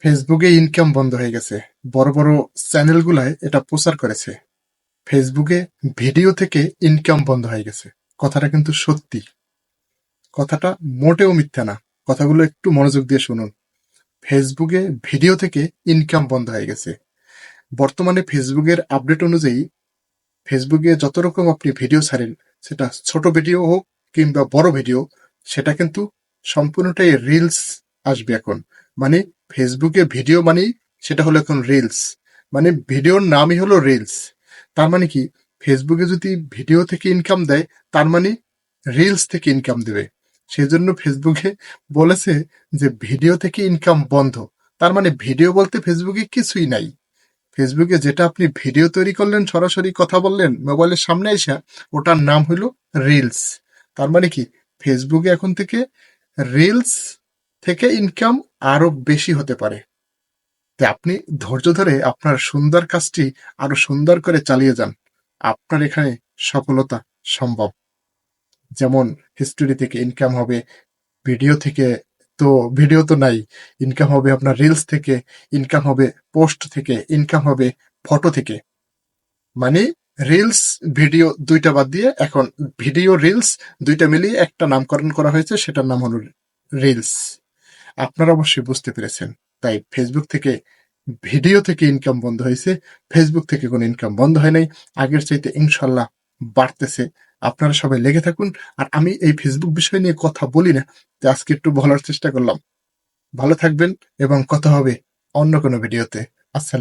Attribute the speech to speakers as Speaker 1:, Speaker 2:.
Speaker 1: ফেসবুকে ইনকাম বন্ধ হয়ে গেছে। বড় বড় চ্যানেলগুলায় এটা প্রচার করেছে। ফেসবুকে ভিডিও থেকে ইনকাম বন্ধ হয়ে গেছে। কথাটা কিন্তু সত্যি। কথাটা মোটেও মিথ্যা না। কথাগুলো একটু মনোযোগ দিয়ে শুনুন। ফেসবুকে ভিডিও থেকে ইনকাম বন্ধ হয়ে গেছে। বর্তমানে ফেসবুকের আপডেট অনুযায়ী ফেসবুকে যত রকম আপনি ভিডিও ছাড়েন, সেটা ছোট ভিডিও হোক কিংবা বড় ভিডিও, সেটা কিন্তু সম্পূর্ণটাই রিলস আসবে এখন। মানে ফেসবুকে ভিডিও মানেই সেটা হলো এখন রিলস। মানে ভিডিওর নামই হলো রিলস। তার মানে কি, ফেসবুকে যদি ভিডিও থেকে ইনকাম দেয়, তার মানে রিলস থেকে ইনকাম দেবে। সেজন্য ফেসবুকে বলেছে যে ভিডিও থেকে ইনকাম বন্ধ। তার মানে ভিডিও বলতে ফেসবুকে কিছুই নাই। ফেসবুকে যেটা আপনি ভিডিও তৈরি করলেন, সরাসরি কথা বললেন মোবাইলের সামনে এসে, ওটার নাম হলো রিলস। তার মানে কি, ফেসবুকে এখন থেকে রিলস থেকে ইনকাম আরো বেশি হতে পারে। তাই আপনি ধৈর্য ধরে আপনার সুন্দর কাজটি আরো সুন্দর করে চালিয়ে যান। আপনার এখানে সফলতা সম্ভব। যেমন হিস্টোরি থেকে ইনকাম হবে, ভিডিও থেকে তো ভিডিও তো নাই, ইনকাম হবে আপনার রিলস থেকে, ইনকাম হবে পোস্ট থেকে, ইনকাম হবে ফটো থেকে। মানে রিলস ভিডিও দুইটা বাদ দিয়ে এখন ভিডিও রিলস দুইটা মিলিয়ে একটা নামকরণ করা হয়েছে, সেটার নাম হলো রিলস। আপনারা অবশ্যই বুঝতে পেরেছেন। তাই ফেসবুক থেকে ভিডিও থেকে ইনকাম বন্ধ হয়েছে, ফেসবুক থেকে কোনো ইনকাম বন্ধ হয় নাই। আগের চাইতে ইনশাল্লাহ বাড়তেছে। আপনারা সবাই লেগে থাকুন। আর আমি এই ফেসবুক বিষয় নিয়ে কথা বলি না, তো আজকে একটু বলার চেষ্টা করলাম। ভালো থাকবেন এবং কথা হবে অন্য কোনো ভিডিওতে। আসসালাম।